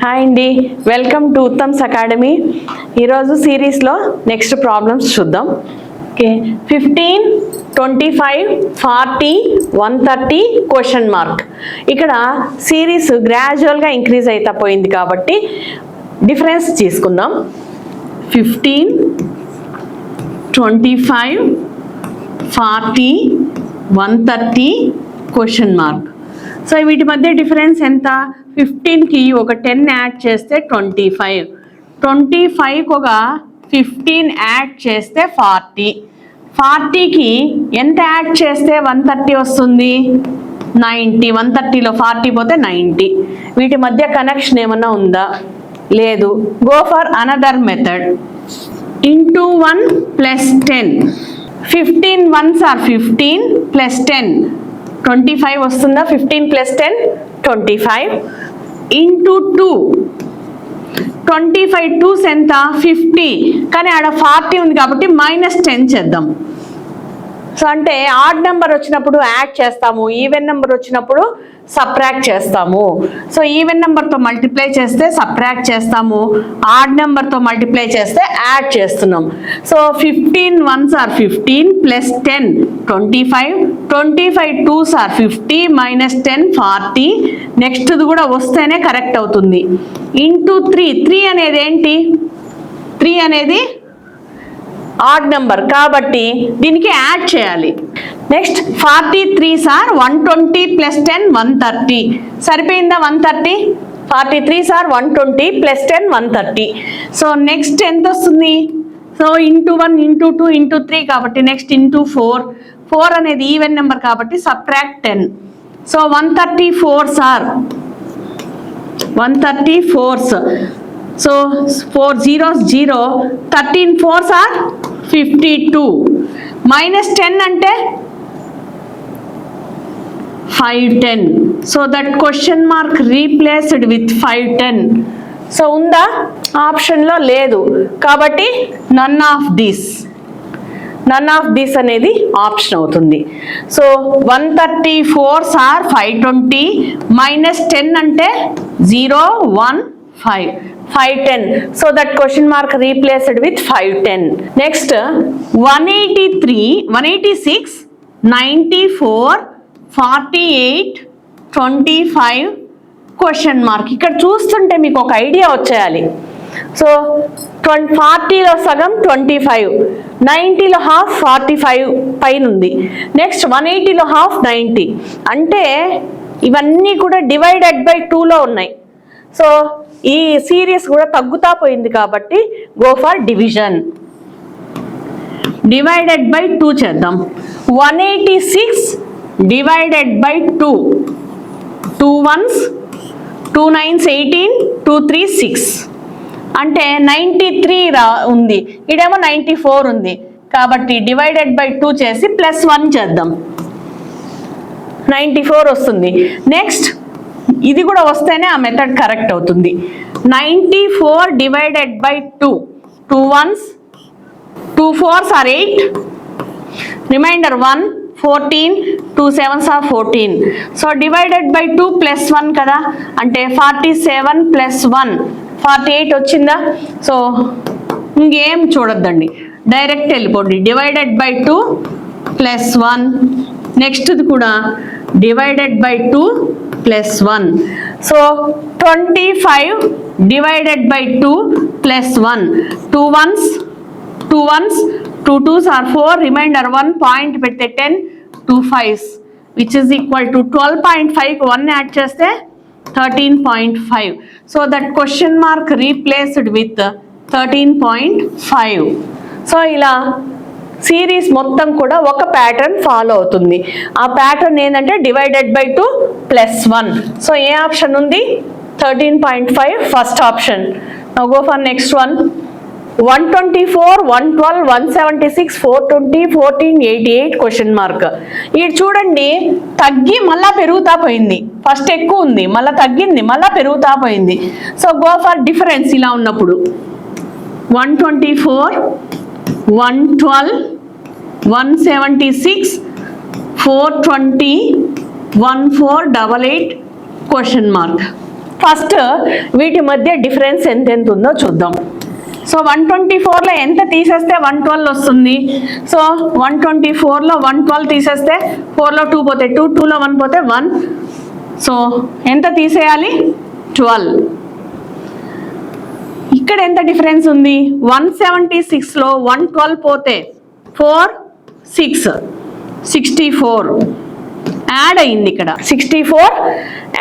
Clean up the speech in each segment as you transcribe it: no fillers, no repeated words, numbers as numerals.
Hi అండి, welcome to Uttam's academy. ఈరోజు సిరీస్లో నెక్స్ట్ ప్రాబ్లమ్స్ చూద్దాం. Okay, 15, 25, 40, 130 question mark. ఇక్కడ సిరీస్ గ్రాడ్యువల్గా ఇంక్రీజ్ అవుతా పోయింది కాబట్టి డిఫరెన్స్ తీసుకుందాం. 15, 25, 40, 130 క్వశ్చన్ మార్క్. సో వీటి మధ్య డిఫరెన్స్ ఎంత? 15కి ఒక 10 యాడ్ చేస్తే 25, 25కి ఒక 15 యాడ్ చేస్తే 40, 40కి ఎంత యాడ్ చేస్తే 130 వస్తుంది? 90. 130లో 40 పోతే 90. వీటి మధ్య కనెక్షన్ ఏమన్నా ఉందా? లేదు. Go for another method. Into 1 plus 10. 15 ones are 15 plus 10 25 వస్తుందా? 15 ప్లస్ 10 25. ఇంటూ 2. 25 2s ఎంత? 50. కానీ ఆడ 40 ఉంది కాబట్టి -10 చేద్దాం. సో అంటే ఆడ్ నెంబర్ వచ్చినప్పుడు యాడ్ చేస్తాము, ఈవెన్ నెంబర్ వచ్చినప్పుడు సబ్ట్రాక్ట్ చేస్తాము. సో ఈవెన్ నెంబర్తో మల్టిప్లై చేస్తే సబ్ట్రాక్ట్ చేస్తాము, ఆడ్ నెంబర్తో మల్టిప్లై చేస్తే యాడ్ చేస్తున్నాం. So 15 ones are 15 plus 10 25, 25 2s are 50 -10 40. నెక్స్ట్ది కూడా వస్తేనే కరెక్ట్ అవుతుంది. ఇంటూ 3. 3 అనేది ఏంటి? 3 అనేది ఆడ్ నెంబర్ కాబట్టి దీనికి యాడ్ చేయాలి. Next 43s are 120 plus 10 130. సరిపోయిందా? 130. 43s are 120 plus 10 130. So next ఎంత వస్తుంది? సో ఇంటూ 1 ఇంటూ 2 ఇంటూ 3 కాబట్టి నెక్స్ట్ ఇంటూ 4. 4 అనేది ఈవెన్ నెంబర్ కాబట్టి subtract 10. So 134s are 134s. So 4 zeros 0. 13 4s are 52. -10 అంటే 510. So that question mark replaced with 510. So ఉందా? ఆప్షన్లో లేదు కాబట్టి నన్ ఆఫ్ దిస్ అనేది ఆప్షన్ అవుతుంది. సో 134s are 520 -10 అంటే 0 1 5 510. So that question mark replaced with 510. Next 183, 186, 94, 48, 25 question mark. ఇక్కడ చూస్తుంటే మీకు ఒక ఐడియా వచ్చేయాలి. సో 40లో సగం 25, 90లో హాఫ్ 45 పైన ఉంది. నెక్స్ట్ 180లో హాఫ్ 90. అంటే ఇవన్నీ కూడా డివైడెడ్ బై 2లో ఉన్నాయి. సో ఈ సిరీస్ కూడా తగ్గుతా పోయింది కాబట్టి go for division. Divided by 2 చేద్దాం. 186 divided by 2. 2 ones, 2 9s 18, 2 3s 6. అంటే 93 ఉంది, ఇదేమో 94 ఉంది కాబట్టి డివైడెడ్ బై 2 చేసి ప్లస్ 1 చేద్దాం. 94 వస్తుంది. నెక్స్ట్ ఇది కూడా వస్తేనే ఆ మెథడ్ కరెక్ట్ అవుతుంది. 94 divided by 2. 2 ones, 2 4s are 8, remainder 1 14, 2 7s are 14. So divided by 2 plus 1 కదా, అంటే 47 ప్లస్ 1 48 వచ్చిందా? సో ఇంకేం చూడొద్దండి, డైరెక్ట్ వెళ్ళిపోండి. Divided by 2 plus 1. నెక్స్ట్ది కూడా divided by 2 plus 1. So 25 divided by 2 plus 1. 2 ones, 2 ones, 2 2s are 4, remainder 1 point పెడితే 10, 2 5s which is equal to 12.5కి 1 యాడ్ చేస్తే 13.5. So that question mark replaced with 13.5. So ఇలా series మొత్తం కూడా ఒక ప్యాటర్న్ ఫాలో అవుతుంది. ఆ ప్యాటర్న్ ఏంటంటే divided by 2 plus 1. So A option ఉంది? 13.5 first option. Now go for next one. 124, 112, 176, 420, 14, 88 question mark. ఇది చూడండి, తగ్గి మళ్ళా పెరుగుతా పోయింది. ఫస్ట్ ఎక్కువ ఉంది, మళ్ళీ తగ్గింది, మళ్ళీ పెరుగుతా పోయింది. So go for difference. ఇలా ఉన్నప్పుడు 124, 112, 176, 420, 1488 క్వశ్చన్ మార్క్. ఫస్ట్ వీటి మధ్య డిఫరెన్స్ ఎంత ఉందో చూద్దాం. సో 124లో ఎంత తీసేస్తే 112 వస్తుంది. సో 124లో 112 తీసేస్తే 4లో 2 పోతే 2, 2లో 1 పోతే 1. సో ఎంత తీసేయాలి? 12. ఇక్కడ ఎంత డిఫరెన్స్ ఉంది? 176లో 112 పోతే 4, 6, 64 యాడ్ అయింది. ఇక్కడ 64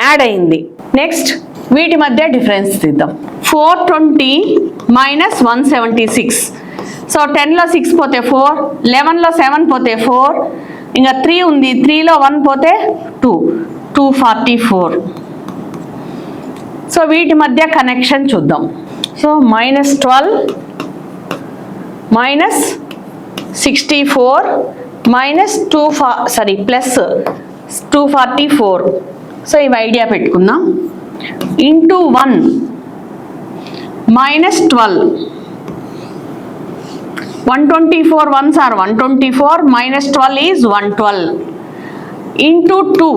యాడ్ అయింది. నెక్స్ట్ వీటి మధ్య డిఫరెన్స్ తీద్దాం. 420 మైనస్ 176. సో 10లో 6 పోతే 4, 11లో 7 పోతే 4, ఇంకా 3 ఉంది, 3లో 1 పోతే 2, 244. సో వీటి మధ్య కనెక్షన్ చూద్దాం. So -12 minus 64 minus plus 244. So ఇవి ఐడియా పెట్టుకుందాం. Into 1 -12. 124 ones are 124, -12 is 112. Into 2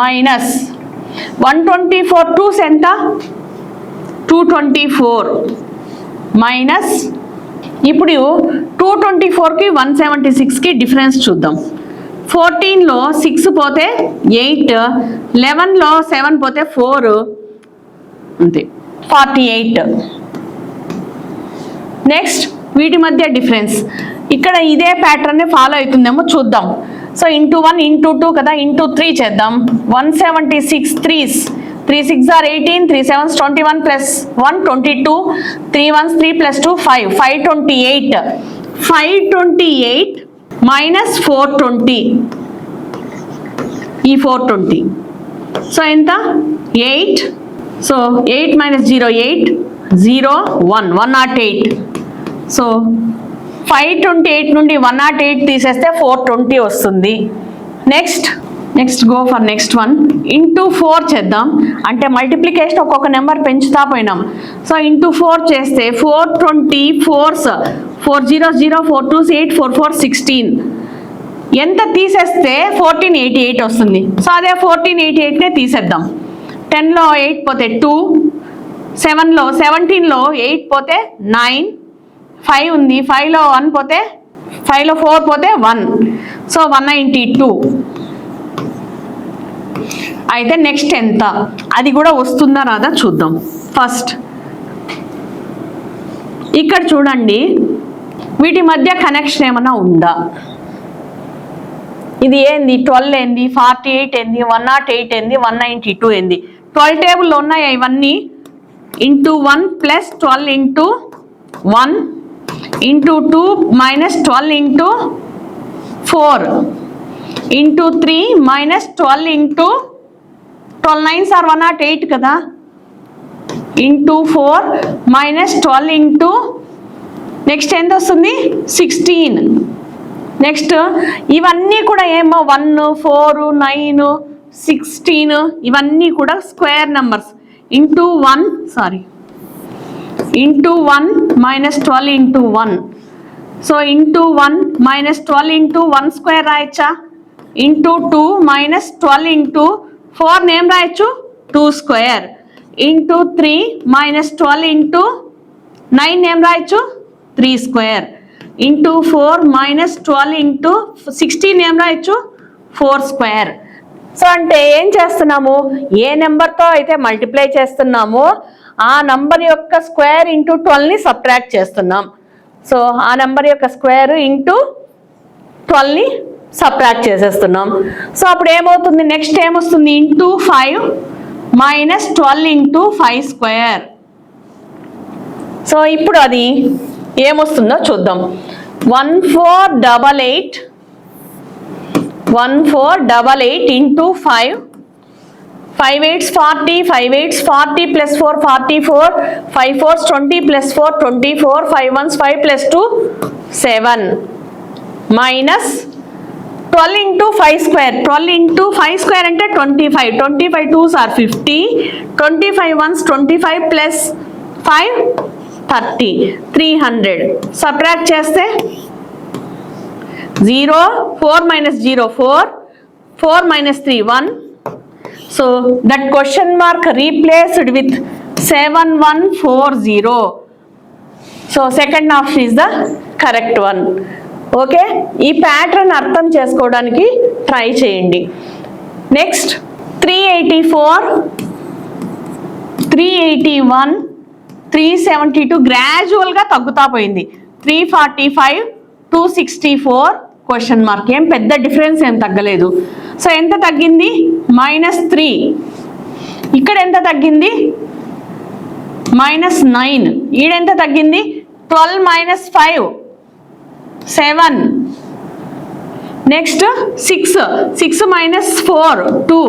minus 124 2s ఎంత? 224 మైనస్ ఇప్పుడు 224కి 176కి డిఫరెన్స్ చూద్దాం. 14లో 6 పోతే 8, 11లో 7 పోతే 4, అంతే 48. నెక్స్ట్ వీటి మధ్య డిఫరెన్స్ ఇక్కడ ఇదే ప్యాటర్న్ ఫాలో అవుతుందేమో చూద్దాం. సో ఇంటూ 1 ఇంటూ 2 కదా, ఇంటూ 3 చేద్దాం. 176 3s, 3 6 are 18, 3 7s 21 plus 1 22, 3 1s 3 plus 2 5, 528. 528 minus 420, ఈ 420. సో ఎంత? 8. So 8 minus 0 8, 0 1, 108. సో 528 నుండి 108 తీసేస్తే 420 వస్తుంది. Next go for next one. Into 4 చేద్దాం. అంటే మల్టిప్లికేషన్ ఒక్కొక్క నెంబర్ పెంచుతా పోయినాం. సో ఇంటూ 4 చేస్తే 420 4s 4 0 0 4 2s 8 4 4 16. ఎంత తీసేస్తే 1488 వస్తుంది. సో అదే 1488నే తీసేద్దాం. 10లో 8 పోతే 2, 7లో 17లో 8 పోతే 9, 5 ఉంది, 5లో 1 పోతే 5లో 4 పోతే 1. సో 192. అయితే నెక్స్ట్ ఎంత, అది కూడా వస్తుందా రాదా చూద్దాం. ఫస్ట్ ఇక్కడ చూడండి, వీటి మధ్య కనెక్షన్ ఏమైనా ఉందా? ఇది ఏంది? 12 ఏంది, 48 ఏంది, 108 ఏంది, 192 ఏంది? 12 టేబుల్లో ఉన్నాయా ఇవన్నీ? Into 1 plus 12 into 1 into 2 minus 12 into 4 into 3 minus 12 into 12 9s are 108 కదా, ఇంటూ 4 మైనస్ 12 ఇంటూ నెక్స్ట్ ఎంత వస్తుంది? 16. నెక్స్ట్ ఇవన్నీ కూడా ఏమో 1 4 9 16 ఇవన్నీ కూడా square numbers. Into 1 minus 12 into 1. So into 1 minus 12 into 1 square రాయచ్చా? ఇంటూ 2 మైనస్ 12 ఇంటూ 4 నేమ్ రాయొచ్చు 2 స్క్వేర్. ఇంటూ 3 మైనస్ 12 ఇంటూ 9 నేమ్ రాయొచ్చు 3 స్క్వేర్. ఇంటూ 4 మైనస్ 12 ఇంటూ 16 నేమ్ రాయొచ్చు 4 స్క్వేర్. సో అంటే ఏం చేస్తున్నాము? ఏ నెంబర్తో అయితే మల్టిప్లై చేస్తున్నామో ఆ నంబర్ యొక్క స్క్వేర్ ఇంటూ 12ని సబ్ట్రాక్ట్ చేస్తున్నాం. సో ఆ నెంబర్ యొక్క స్క్వేర్ ఇంటూ 12ని సబ్ట్రాక్ట్ చేసేస్తున్నాం. సో అప్పుడు ఏమవుతుంది? నెక్స్ట్ ఏమొస్తుంది? Into 5 minus 12 into 5 square. So ఇప్పుడు అది ఏమొస్తుందో చూద్దాం. 1488 into 5, 5 8s 40, 5 8s 40 plus 4 44, 5 4s 20 plus 4 24, 5 1s 5 plus 2 7 minus 12 into 5 square. 12 into 5 square అంటే 25. 25 2s are 50, 25 1s 25 plus 5 30, 300. Subtract చేస్తే 0 4 minus 0 4, 4 minus 3 1, so that question mark replaced with 7140. So second option is the correct one. Okay, ఈ pattern అర్థం చేసుకోవడానికి try చేయండి. Next 384, 381, 372 గ్రాడ్యువల్గా తగ్గుతా పోయింది. 345, 264 question mark. ఏం పెద్ద డిఫరెన్స్ ఏం తగ్గలేదు. సో ఎంత తగ్గింది? -3. ఇక్కడ ఎంత తగ్గింది? -9. ఈడెంత తగ్గింది? 12 - 5 7. నెక్స్ట్ 6 -4 2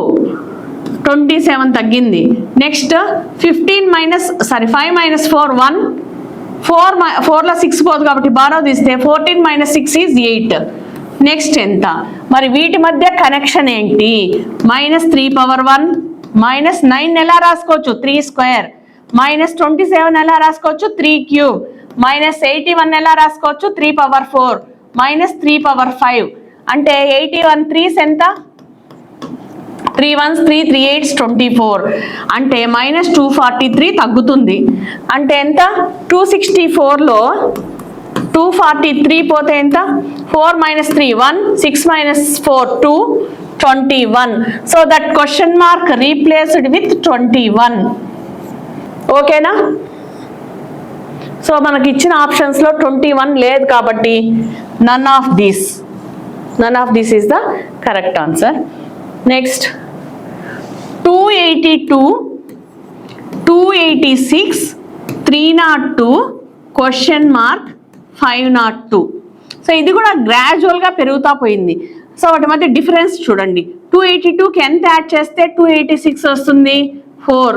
27 తగ్గింది. నెక్స్ట్ 5 -4 1 4లో 6 పోదు కాబట్టి బారో తీస్తే 14 - 6 ఈజ్ 8. నెక్స్ట్ ఎంత? మరి వీటి మధ్య కనెక్షన్ ఏంటి? -3^1 -9 ఎలా రాసుకోవచ్చు? 3² -27 ఎలా రాసుకోవచ్చు? 3³ -81 ఎలా రాసుకోవచ్చు? 3^4 -3^5. అంటే 81 3s ఎంత? 3 1s 3 3 8s 24. అంటే -243 తగ్గుతుంది. అంటే ఎంత? 264లో 243 పోతే ఎంత? 4 - 3 1 6 - 4 2 21. So that question mark replaced with 21. ఓకేనా? సో మనకి ఇచ్చిన ఆప్షన్స్లో 21 లేదు కాబట్టి none of this is the correct answer. Next 282, 286, 302 question mark 502. So ఇది కూడా గ్రాడ్యువల్గా పెరుగుతా పోయింది. సో వాటి మధ్య డిఫరెన్స్ చూడండి. 282కి ఎంత యాడ్ చేస్తే 286 వస్తుంది? 4.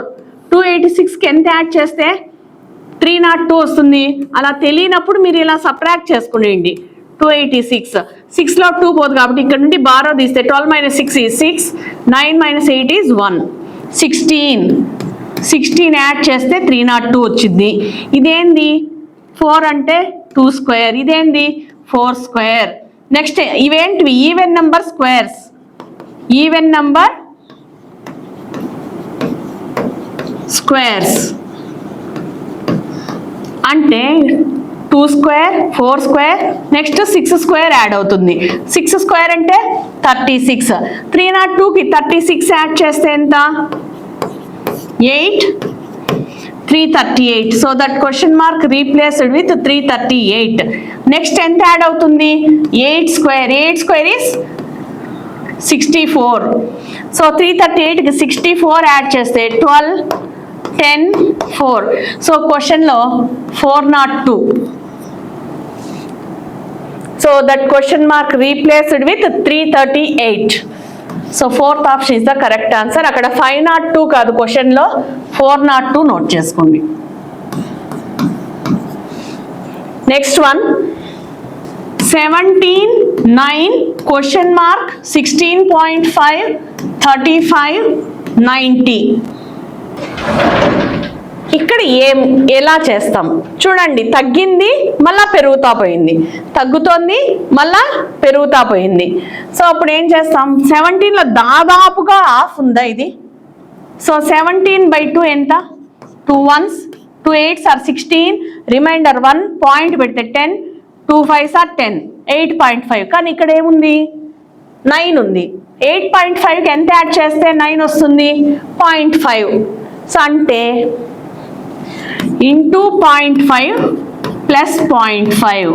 286కి ఎంత యాడ్ చేస్తే 302 వస్తుంది. అలా తెలియనప్పుడు మీరు ఇలా సబ్ట్రాక్ట్ చేసుకునేయండి. 286 6లో 2 పోదు కాబట్టి ఇక్కడ నుండి బారో తీస్తే 12 - 6 ఈజ్ 6 9 - 8 ఈజ్ 1 16 యాడ్ చేస్తే 302 వచ్చింది. ఇదేంది? 4 అంటే 2². ఇదేంది? 4². నెక్స్ట్ ఇవేంటివి? Even number squares. Even number squares అంటే 2², 4², నెక్స్ట్ 6² యాడ్ అవుతుంది. 6² అంటే 36. 302కి 36 యాడ్ చేస్తే ఎంత? 8 338. So that question mark replaced with 338. Next ఎంత యాడ్ అవుతుంది? 8². 8² ఈస్ 64. సో 338కి 64 యాడ్ చేస్తే 12 10 4. సో క్వశ్చన్లో 402. So that question mark replaced with 338. So fourth option is the correct answer. అక్కడ 502 కాదు, క్వశ్చన్లో 402 నోట్ చేసుకోండి. Next one 17 9 question mark 16.5 35 90. ఇక్కడ ఎలా చేస్తాం చూడండి. తగ్గింది మళ్ళా పెరుగుతా పోయింది, తగ్గుతోంది మళ్ళా పెరుగుతా పోయింది. సో అప్పుడు ఏం చేస్తాం? 17లో దాదాపుగా హాఫ్ ఉందా ఇది? సో 17/2 ఎంత? 2 1s 2 8s are 16, reminder 1 point పెడితే 10, 2 5s are 10, 8.5. కానీ ఇక్కడ ఏముంది? 9 ఉంది. 8.5కి ఎంత యాడ్ చేస్తే 9 వస్తుంది? 0.5. సో అంటే ఇంటూ 0.5 ప్లస్ 0.5.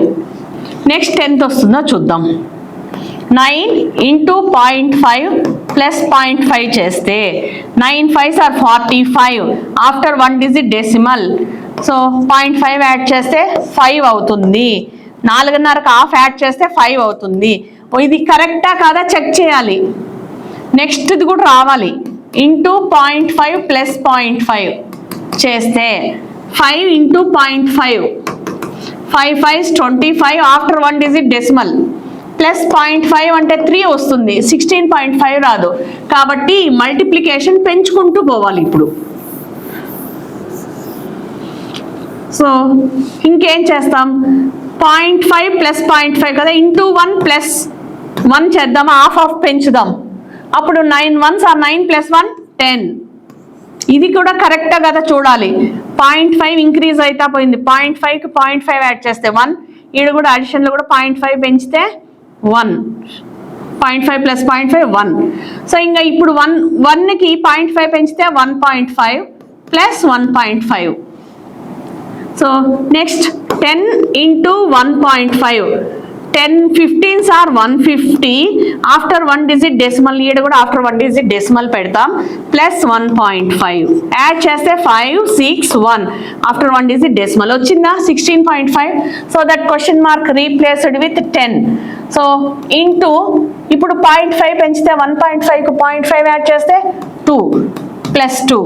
నెక్స్ట్ ఎంత వస్తుందో చూద్దాం. 9 ఇంటూ 0.5 ప్లస్ 0.5 చేస్తే 9 5s are 45. After 1 digit decimal. So 0.5 add చేస్తే 5 అవుతుంది. 4.5కి హాఫ్ యాడ్ చేస్తే 5 అవుతుంది. ఇది కరెక్టా కాదా చెక్ చేయాలి. నెక్స్ట్ ఇది కూడా రావాలి. ఇంటూ 0.5 ప్లస్ 0.5 చేస్తే 5 into 0.5 5 5s 25. After 1 digit decimal plus 0.5 అంటే 3 వస్తుంది, 16.5 రాదు. కాబట్టి మల్టిప్లికేషన్ పెంచుకుంటూ పోవాలి ఇప్పుడు. సో ఇంకేం చేస్తాం? 0.5 ప్లస్ 0.5 కదా, ఇంటూ 1 ప్లస్ 1 చేద్దాం, హాఫ్ పెంచుదాం. అప్పుడు 9 1s are 9 ప్లస్ 1 10. ఇది కూడా కరెక్టా కదా చూడాలి. 0.5 ఇంక్రీజ్ అయితే పోయింది. 0.5కి 0.5 యాడ్ చేస్తే 1. ఈడ కూడా అడిషన్లో కూడా 0.5 పెంచితే 1. 0.5 ప్లస్ 0.5 1. సో ఇంకా ఇప్పుడు 1కి 0.5 పెంచితే 1.5 plus 1.5. So next 10 into 1.5. 10 15s are 150. After 1 digit decimal, ఈడ కూడా ఆఫ్టర్ 1 digit డెసిమల్ పెడతాం. ప్లస్ 1.5 యాడ్ చేస్తే 5 6 1. ఆఫ్టర్ 1 digit డెసిమల్ వచ్చిందా 16.5. So that question mark replaced with 10. So into ఇప్పుడు 0.5 పెంచితే 1.5కు 0.5 యాడ్ చేస్తే 2 plus 2.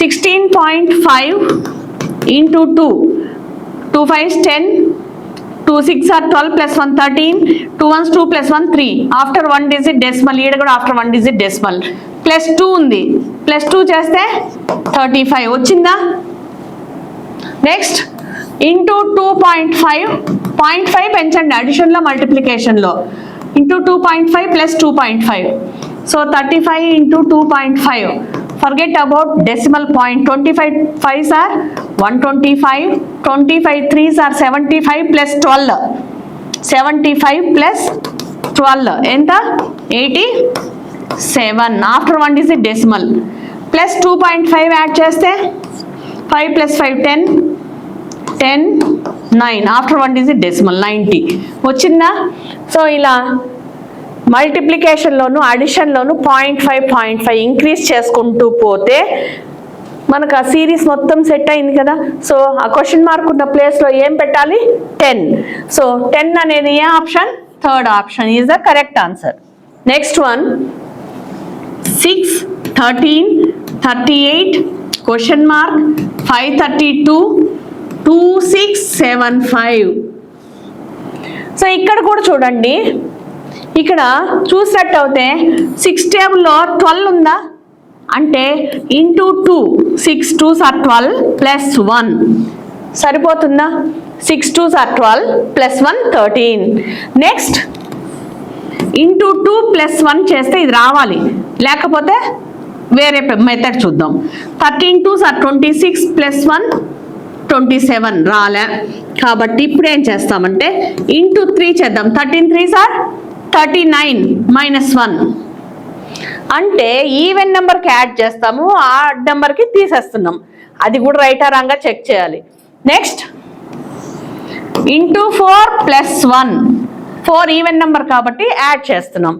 16.5 into 2. 2 5s 10. 2 6 are 12 plus 1 13. 2 1s 2 plus 1 3. After 1 digit decimal, ఈడ కూడా ఆఫ్టర్ 1 digit డెసిమల్. ప్లస్ 2 ఉంది. Plus 2 చేస్తే 35 వచ్చిందా. Next into 2.5. 0.5 పెంచండి అడిషన్లో మల్టిప్లికేషన్లో. Into 2.5 plus 2.5. So 35 into 2.5. Forget about decimal point. 25 5s are 125. 25 3s are 75 plus 12. 75 plus 12 ఎంత 87. After 1 digit decimal. Plus 2.5 add చేస్తే 5 plus 5 10. 10 9. ఆఫ్టర్ 1 digit డెసిమల్ 90 వచ్చిందా. సో ఇలా మల్టిప్లికేషన్లోను అడిషన్లోను 0.5 ఇంక్రీజ్ చేసుకుంటూ పోతే మనకు ఆ సిరీస్ మొత్తం సెట్ అయింది కదా. సో ఆ క్వశ్చన్ మార్క్ ఉన్న ప్లేస్లో ఏం పెట్టాలి 10. సో 10 అనేది ఏ option, third option is the correct answer. Next one 6 13 38 question mark 532 2675. So ఇక్కడ కూడా చూడండి, ఇక్కడ చూసినట్టు అయితే 6 టేబుల్లో 12 ఉందా అంటే ఇంటూ 2. 6 2s are 12 ప్లస్ 1 సరిపోతుందా. 6 2s are 12 plus 1 13. Next into 2 plus 1 చేస్తే ఇది రావాలి, లేకపోతే వేరే మెథడ్ చూద్దాం. 13 2s are 26 ప్లస్ 1 27 రాలే. కాబట్టి ఇప్పుడు ఏం చేస్తామంటే ఇంటూ 3 చేద్దాం. 13 3s are 39 మైనస్ 1 అంటే ఈవెన్ నెంబర్కి యాడ్ చేస్తాము, ఆడ్ నెంబర్కి తీసేస్తున్నాం. అది కూడా రైట్ ఆ రాంగా చెక్ చేయాలి. Next into 4 plus 1. 4 even number కాబట్టి యాడ్ చేస్తున్నాం.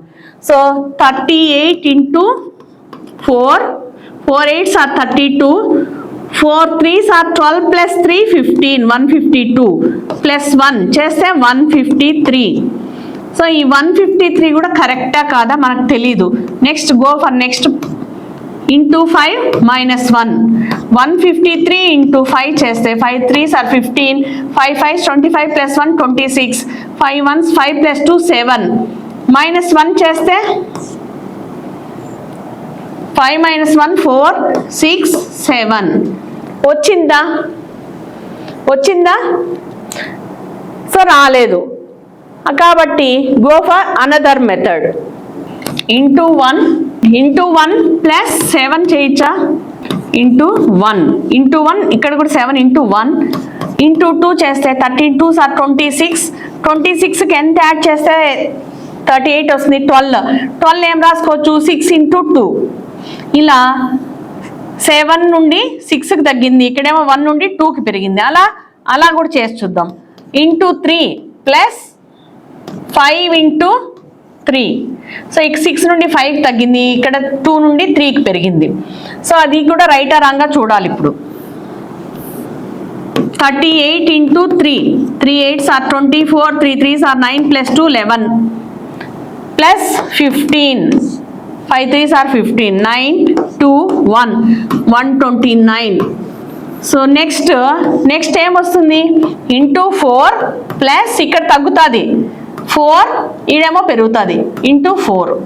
So 38 into 4. 4 8s are 32. 4 3s are 12 plus 3 15. 152 plus 1 చేస్తే 153. సో ఈ 153 కూడా కరెక్టా కాదా మనకు తెలీదు. Next go for next into 5 minus 1. 153 into 5 చేస్తే 5 3s are 15. 5 5s 25 plus 1 26. 5 1s 5 plus 2 7. Minus 1 చేస్తే 5 మైనస్ 1 4 6 7 వచ్చిందా. సో రాలేదు కాబట్టి go for another method. Into 1 plus 7 చేయొచ్చా. ఇంటూ 1 ఇక్కడ కూడా 7 ఇంటూ 1 ఇంటూ 2 చేస్తే 13 2s are 26. 26కి ఎంత యాడ్ చేస్తే 38 వస్తుంది. 12 ఏం రాసుకోవచ్చు 6 ఇంటూ 2. ఇలా 7 నుండి 6కి తగ్గింది, ఇక్కడేమో 1 నుండి 2కి పెరిగింది. అలా కూడా చేసి చూద్దాం. Into 3 plus 5 into 3. సో 6 నుండి 5కి తగ్గింది, ఇక్కడ 2 నుండి 3కి పెరిగింది. సో అది కూడా రైట్ ఆ రాంగా చూడాలి. ఇప్పుడు 38 into 3. 3 8s are 24. 3 3s are 9 plus 2 11 plus 15. 5 3s are 15. 9 2 1 129. So next ఏమొస్తుంది ఇంటూ 4 ప్లస్ ఇక్కడ తగ్గుతుంది 4, ఈడేమో పెరుగుతుంది ఇంటూ 4.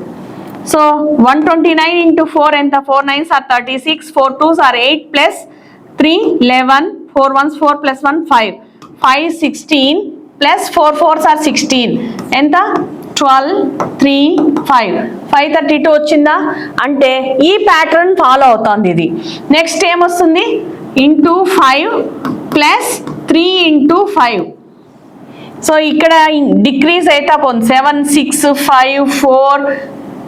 సో 129 ఇంటూ 4 ఎంత 4 9s are 36. 4 2s are 8 plus 3 11. 4 1s 4 plus 1 5. 5 16 plus 4 4s are 16 ఎంత 12, 3, 5. 532 వచ్చిందా? అంటే ఈ ప్యాటర్న్ ఫాలో అవుతుంది ఇది. నెక్స్ట్ ఏమొస్తుంది? Into 5 plus 3 into 5. సో ఇక్కడ డిక్రీజ్ అయితే పోతుంది 7, 6, 5, 4,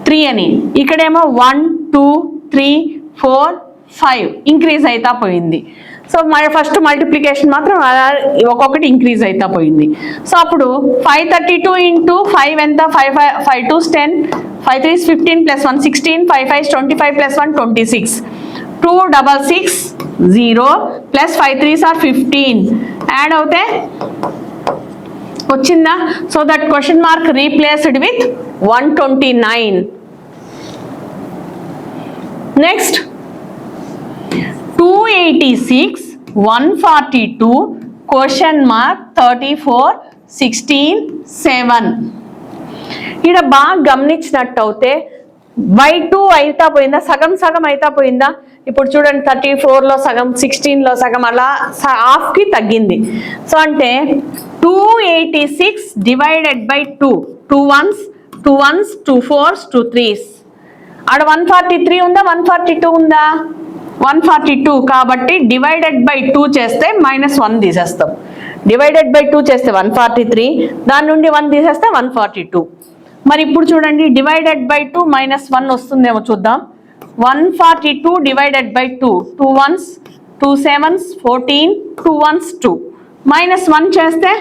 3 అని. ఇక్కడేమో 1, 2, 3, 4, 5 ఇంక్రీజ్ అయితే పోయింది. సో ఫస్ట్ మల్టిప్లికేషన్ మాత్రం ఒక్కొక్కటి ఇంక్రీజ్ అయితే పోయింది. సో అప్పుడు 532 ఇంటూ 5 ఎంత? 5 2s 10, 5 3s 15 plus 1 16, 5 5s 25 plus 1 26, 2 6 6 0 plus 5 3s are 15 add అవుతే వచ్చిందా? So that question mark replaced with 129. Next 286, 142, question mark 34, 16, 7. ఇక్కడ బాగా గమనించినట్టు అయితే బై 2 అయితా పోయిందా? సగం సగం అయితా పోయిందా? ఇప్పుడు చూడండి 34లో సగం, 16లో సగం, అలా హాఫ్కి తగ్గింది. సో అంటే 286 divided by 2, 2 1s, 2 1s, 2 4s, 2 3s. ఆడ 143 ఉందా? 142 ఉందా? 142. కాబట్టి డివైడెడ్ బై 2 చేస్తే -1 తీసేస్తాం. డివైడెడ్ బై 2 చేస్తే 143, దాని నుండి 1 తీసేస్తే 142. మరి ఇప్పుడు చూడండి డివైడెడ్ బై 2 -1 వస్తుందేమో చూద్దాం. 142 divided by 2, 2 1s, 2 7s, 14, 2 1s 2, -1 చేస్తే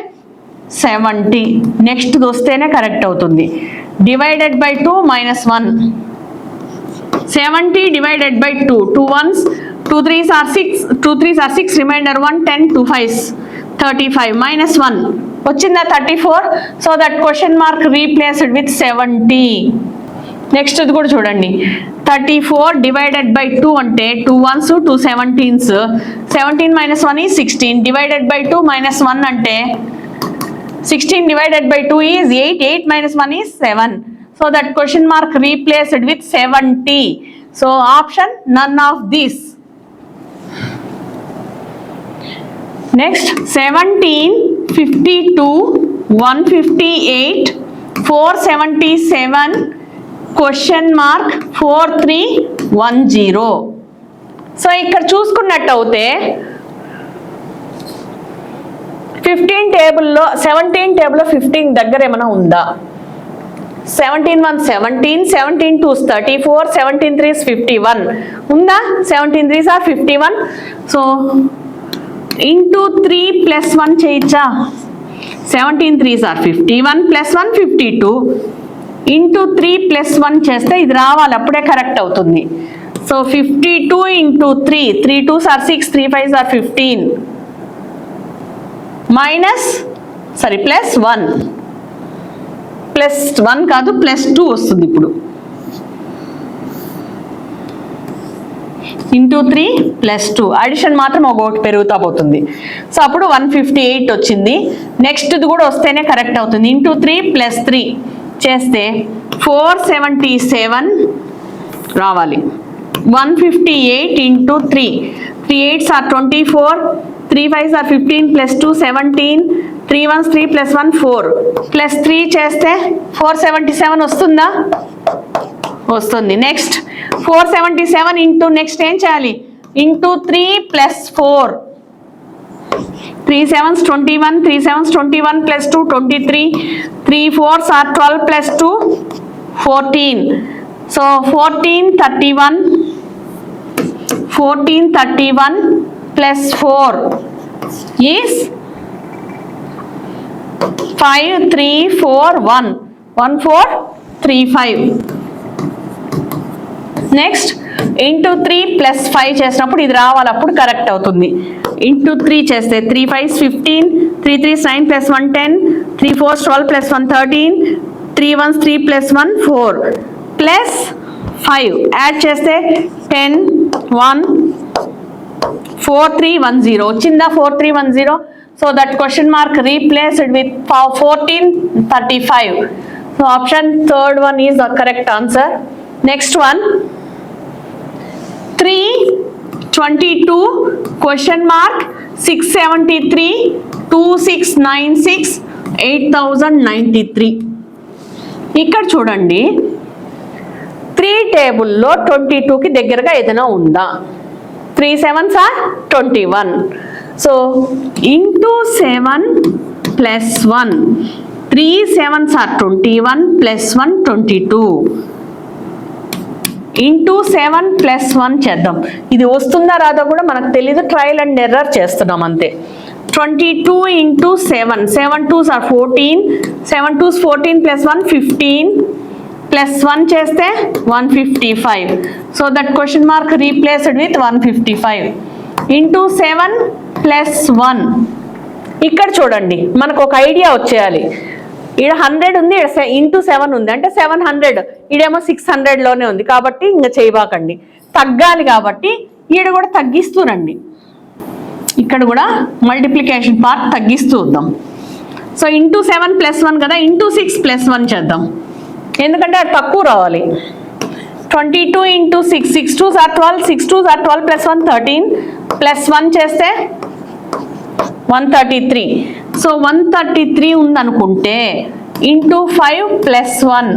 70. నెక్స్ట్ వస్తేనే కరెక్ట్ అవుతుంది. Divided by 2 -1, 70 divided by 2, 2 1s, 2 3s are 6, 2 3s are 6, remainder 1, 10, 2 5s 35, -1 వచ్చిందా? 34. So that question mark replaced with 70. Next ఇది కూడా చూడండి 34 డివైడెడ్ బై 2 అంటే 2 1s, 2 17s, 17 -1 is 16, divided by 2 -1 అంటే 16 divided by 2 is 8, 8 -1 is 7. So that question mark replaced with 70. So option none of these. Next 17, 52, 158, 477, question mark 4310. So ఇక్కడ చూసుకున్నట్టయితే 15 టేబుల్లో 17 టేబుల్లో 15 దగ్గర ఏమైనా ఉందా? 17 1 17, 17 2s 34, 17 3s 51 ఉందా? 17 3s are 51. So into 3 plus 1 చేయొచ్చా? 17 3s are 51 plus 1 52 into 3 plus 1 చేస్తే ఇది రావాలి, అప్పుడే కరెక్ట్ అవుతుంది. So 52 into 3, 3 2s are 6, 3 5s are 15 plus 1, plus 1 కాదు ప్లస్ 2 వస్తుంది. ఇప్పుడు ఇంటూ 3 ప్లస్ 2 అడిషన్ మాత్రం ఒకటి పెరుగుతా పోతుంది. సో అప్పుడు 158 వచ్చింది. నెక్స్ట్ ఇది కూడా వస్తేనే కరెక్ట్ అవుతుంది. ఇంటూ 3 ప్లస్ 3 చేస్తే 477 రావాలి. 158 into 3, 3 8s are 24, 3 5s are 15 plus 2 17, 3 1s 3 plus 1 4 plus 3 చేస్తే 477 వస్తుందా? వస్తుంది. నెక్స్ట్ 477 ఇంటూ నెక్స్ట్ ఏం చేయాలి? Into 3 plus 4, 3 7s 21, 3 7s 21 plus 2 23, 3 4s are 12 plus 2 14. So 1431 plus 4 is 5341, 1435. Next into 3 plus 5 చేసినప్పుడు ఇది రావాలి, అప్పుడు కరెక్ట్ అవుతుంది. ఇంటూ 3 చేస్తే 3 5s 15, 3 3s 9 plus 1 10, 3 4s 12 plus 1 13, 3 1s 3 plus 1 4 plus 5 add చేస్తే 10 1 4310 వచ్చిందా? 4310. So that question mark replaced with 1435. So option third one is the correct answer. Next one 322 question mark 673, 2696, 8093. ఇక్కడ చూడండి 3 టేబుల్లో 22కి దగ్గరగా ఏదైనా ఉందా? 3 7s are 21. So into 7 plus 1, 3 7s are 21 plus 1 22. Into 7 plus 1 చేద్దాం. ఇది వస్తుందా రాదో కూడా మనకు తెలీదు, ట్రయల్ అండ్ ఎర్రర్ చేస్తున్నాం అంతే. 22 into 7, 7 2s are 14, 7 2s 14 plus 1 15 plus 1 చేస్తే 155. So that question mark replaced with 155 into 7 plus 1. ఇక్కడ చూడండి మనకు ఒక ఐడియా వచ్చేయాలి. ఇక్కడ 100 ఉంది, ఇక్కడ ఇంటూ 7 ఉంది అంటే 700, ఈడేమో 600లోనే ఉంది కాబట్టి ఇంకా చేయబాకండి, తగ్గాలి కాబట్టి ఈడ కూడా తగ్గిస్తూ రండి. ఇక్కడ కూడా మల్టిప్లికేషన్ పార్ట్ తగ్గిస్తూ వద్దాం. సో ఇంటూ 7 ప్లస్ 1 కదా, ఇంటూ 6 ప్లస్ 1 చేద్దాం, ఎందుకంటే అది తక్కువ రావాలి. 22 into 6, 6 2s are 12, 6 2s are 12 plus 1 13 plus 1 చేస్తే 133. సో 133 ఉందనుకుంటే ఇంటూ 5 ప్లస్ 1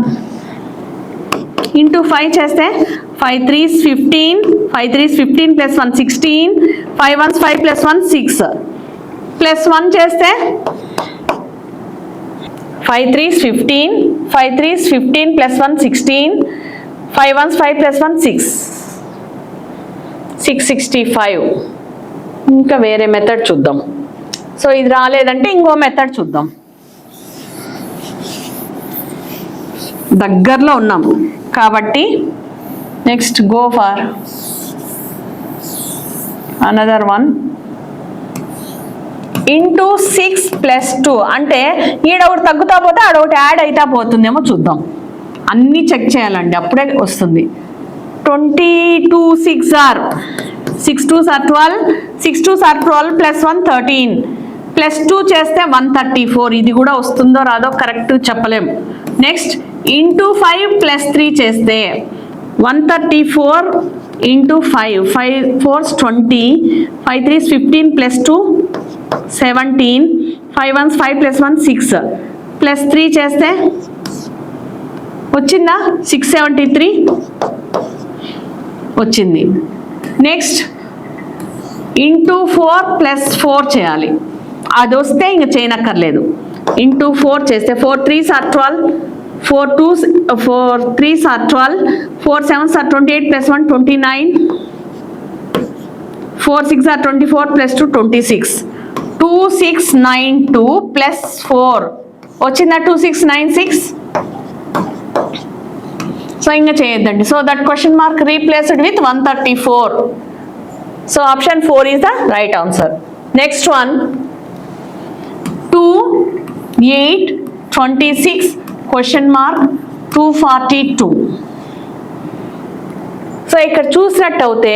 ఇంటూ 5 చేస్తే 5 3s 15, 5 3s 15 plus 1 16, 5 1s 5 plus 1 6 plus 1 చేస్తే 5 3s 15, 5 3s 15 plus 1 16, 5 1s 5 plus 1 6, 665. ఇంకా వేరే మెథడ్ చూద్దాం. సో ఇది రాలేదంటే ఇంకో మెథడ్ చూద్దాం. దగ్గరలో ఉన్నాం కాబట్టి next go for another one. Into 6 plus 2 అంటే ఈడొకటి తగ్గుతా పోతే ఆడొకటి యాడ్ అవుతా పోతుందేమో చూద్దాం. అన్నీ చెక్ చేయాలండి, అప్పుడే వస్తుంది. 22 6 are 6 2s are 12, 6 2s are 12 plus 1 13 plus 2 చేస్తే 134. ఇది కూడా వస్తుందో రాదో కరెక్ట్ చెప్పలేం. నెక్స్ట్ ఇంటూ 5 ప్లస్ 3 చేస్తే 134 into 5, 5 4s 20, 5 3s 15 plus 2 17, 5 1s 5 plus 1 6 plus 3 చేస్తే వచ్చిందా 673 వచ్చింది. నెక్స్ట్ ఇంటూ 4 ప్లస్ 4 చేయాలి, అది వస్తే ఇంక చేయనక్కర్లేదు. ఇంటూ 4 చేస్తే 4 3s are 12, 4 3s are 12, 4 7s are 28 plus 1 29, 4 6 are 24 plus 2 26, 2692 plus 4 వచ్చిందా 2696. సో ఇంకా చేయొద్దండి. So that question mark replaced with 134. So option 4 is the right answer. Next one 2 8 26 question mark 242. So ఇక్కడ చూసినట్టు అయితే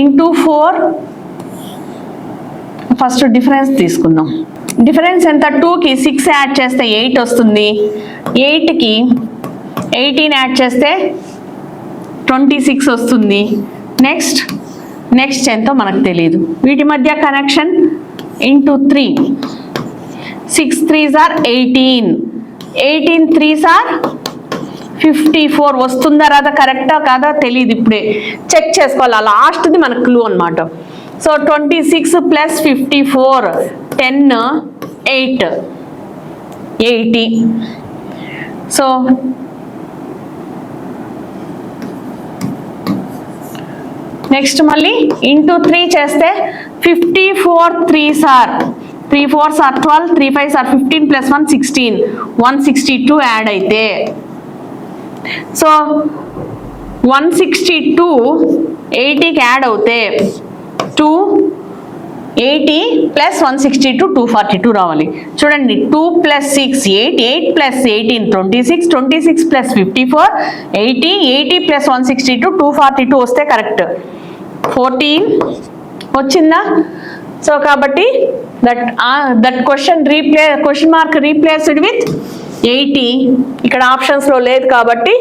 ఇంటూ 4 ఫస్ట్ డిఫరెన్స్ తీసుకుందాం. Difference ఎంత? 2కి 6 add చేస్తే 8 వస్తుంది, 8కి 18 యాడ్ చేస్తే 26 వస్తుంది. నెక్స్ట్ ఎంతో మనకు తెలియదు. వీటి మధ్య connection into 3, 6 3s are 18, 18 3s are 54. వస్తుందా రాదా కరెక్టా కాదా తెలియదు, ఇప్పుడే చెక్ చేసుకోవాలి. లాస్ట్ది మనకు క్లూ అనమాట. So 26 plus 54 10 8 80. సో నెక్స్ట్ మళ్ళీ ఇంటూ 3 చేస్తే 54 3s are 3 4s are 12, 3 5s are 15 plus 1 16, 162 add అయితే సో 162 80కి యాడ్ అవుతే 280 ప్లస్ 162 242 రావాలి. చూడండి 2 ప్లస్ 6 8, 8 ప్లస్ 18 26, 26 ప్లస్ 54 80, 80 ప్లస్ 162 242 వస్తే కరెక్ట్. 14 వచ్చిందా? సో కాబట్టి that question mark replaced with 80. ఇక్కడ ఆప్షన్స్లో లేదు కాబట్టి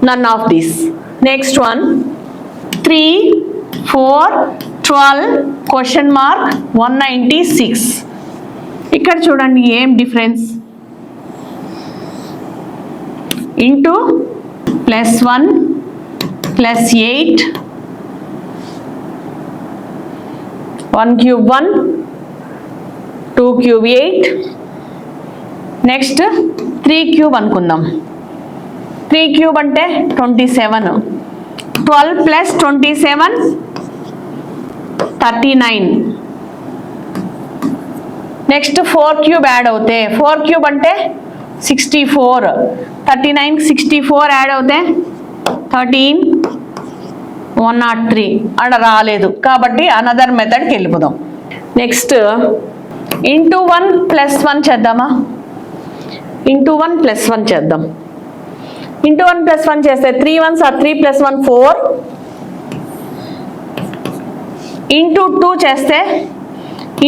none of this. Next one 3 4 12 question mark 196. ఇక్కడ చూడండి ఏం difference, into +1 +8 1 cube 1 2 cube 8 next 3 cube అనుకుందాం. 3 cube అంటే 27, 12 + 27 39. నెక్స్ట్ 4 cube యాడ్ అవుతే 4 cube అంటే 64, 39 64 యాడ్ అవుతే 13 103. అక్కడ రాలేదు కాబట్టి అనదర్ మెథడ్కి వెళ్ళిపోదాం. నెక్స్ట్ ఇంటూ 1 + 1 చేద్దామా, ఇంటూ 1 + 1 చేద్దాం. ఇంటూ 1 + 1 చేస్తే 3 1s are 3 + 1 4, ఇంటూ 2 చేస్తే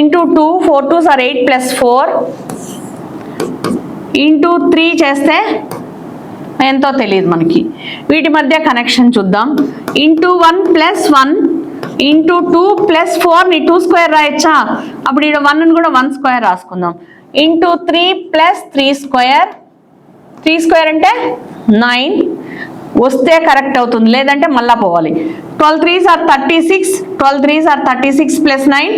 ఇంటూ 2 4 2s are 8 + 4, ఇంటూ 3 చేస్తే ఎంతో తెలియదు మనకి. వీటి మధ్య కనెక్షన్ చూద్దాం. ఇంటూ 1 + 1 ఇంటూ 2 + 4ని 2 స్క్వేర్ రాయొచ్చా, అప్పుడు ఇక్కడ 1ని కూడా 1 స్క్వేర్ రాసుకుందాం. ఇంటూ 3 + 3 స్క్వేర్, 3 స్క్వేర్ అంటే 9 వస్తే కరెక్ట్ అవుతుంది, లేదంటే మళ్ళా పోవాలి. 12 3s are 36, 12 3s are 36 + 9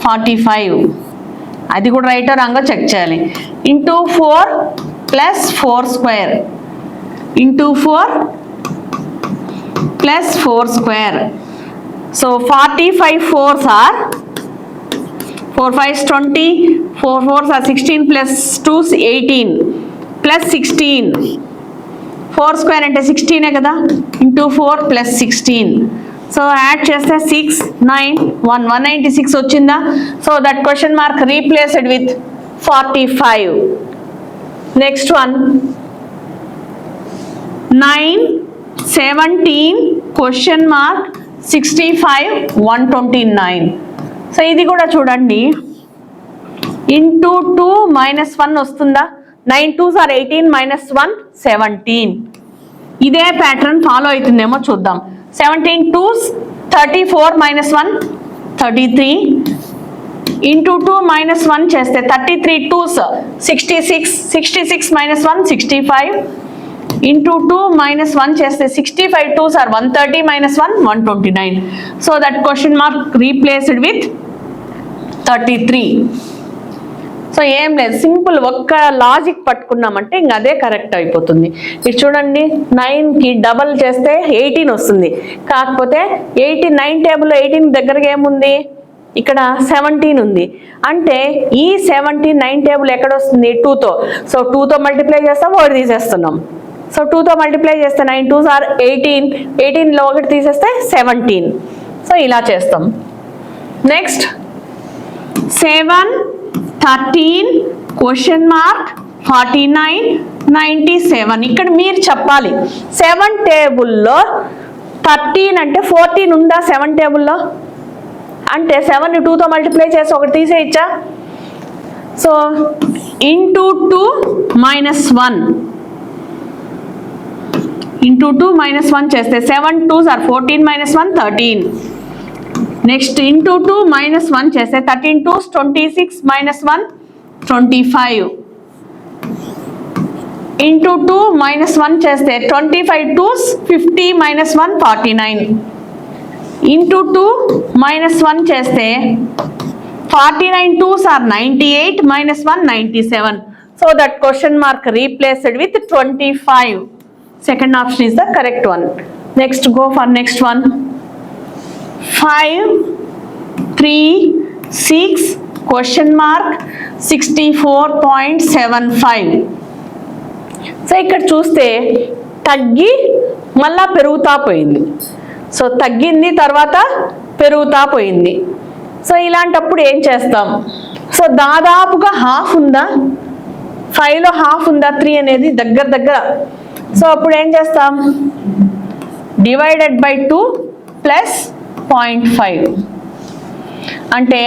45. అది కూడా రైట్ రాంగో చెక్ చేయాలి. Into 4 + 4 square, into 4 + 4 square. So 45 4s are 4 5s 20, 4 4s are 16 + 2s 18 + 16. 4 square అంటే 16 కదా, ఇంటూ 4 + 16. సో యాడ్ చేస్తే 6 9 1 196 వచ్చిందా. So that question mark replaced with 45. Next one 9 17 question mark 65 129. So ఇది కూడా చూడండి, ఇంటూ 2 -1 వస్తుందా, 9 2s are 18 -1 17. ఇదే ప్యాటర్న్ ఫాలో అవుతుందేమో చూద్దాం. 17 2s 34 -1 33, ఇంటూ 2 -1 చేస్తే 33 2s 66, 66 -1 65, ఇంటూ 2 -1 చేస్తే 65 2s are 130 -1 129. So that question mark replaced with 33. So ఏం లేదు, సింపుల్ ఒక్క లాజిక్ పట్టుకున్నామంటే ఇంక అదే కరెక్ట్ అయిపోతుంది. ఇది చూడండి, 9కి డబల్ చేస్తే 18 వస్తుంది, కాకపోతే 9 టేబుల్లో 18 దగ్గరగా ఏముంది, ఇక్కడ 17 ఉంది. అంటే ఈ 17 9 టేబుల్ ఎక్కడ వస్తుంది, 2తో. సో 2తో మల్టిప్లై చేస్తాం, ఒకటి తీసేస్తున్నాం. సో 2తో మల్టిప్లై చేస్తే 9 2s are 18, 18లో ఒకటి తీసేస్తే 17. సో ఇలా చేస్తాం. Next 7 13 question mark 49 97. ఇక్కడ మీరు చెప్పాలి 7 టేబుల్లో 13 అంటే 14 ఉందా 7 టేబుల్లో, అంటే 7ని 2తో మల్టిప్లై చేసి ఒకటి తీసేయచ్చా. సో ఇంటూ 2 -1, ఇంటూ 2 -1 చేస్తే 7 2s are 14 -1 13. నెక్స్ట్ ఇంటూ 2 -1 చేస్తే 13 2s 26 -1 25. ఇంటూ 2 -1 చేస్తే 25 2s 50 -1 49. ఇంటూ 2 -1 చేస్తే 49 2s are 98 -1 97. So that question mark replaced with 25. Second option is the correct one. Next, go for next one. 5 3 6 question mark 64.75. So ఇక్కడ చూస్తే తగ్గి మళ్ళా పెరుగుతా పోయింది. సో తగ్గింది తర్వాత పెరుగుతా పోయింది. సో ఇలాంటప్పుడు ఏం చేస్తాం, సో దాదాపుగా హాఫ్ ఉందా, 5లో హాఫ్ ఉందా 3 అనేది దగ్గర. సో అప్పుడు ఏం చేస్తాం, ÷ 2 + 0.5 అంటే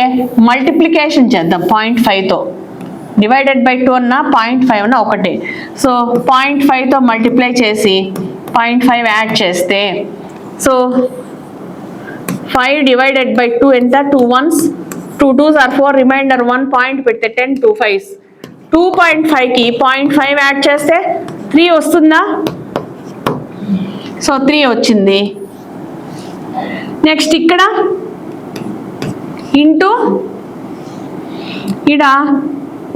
మల్టిప్లికేషన్ చేద్దాం 0.5తో. ÷ 2 అన్నా 0.5 అన్నా ఒకటే. సో 0.5తో మల్టిప్లై చేసి 0.5 యాడ్ చేస్తే, సో 5 ÷ 2 ఎంత, 2 1s 2 2s are 4, remainder 1 point పెడితే 10 2 5s 2.5కి 0.5 యాడ్ చేస్తే 3 వస్తుందా? సో 3 వచ్చింది. నెక్స్ట్ ఇక్కడ ఇంటూ ఇక్కడ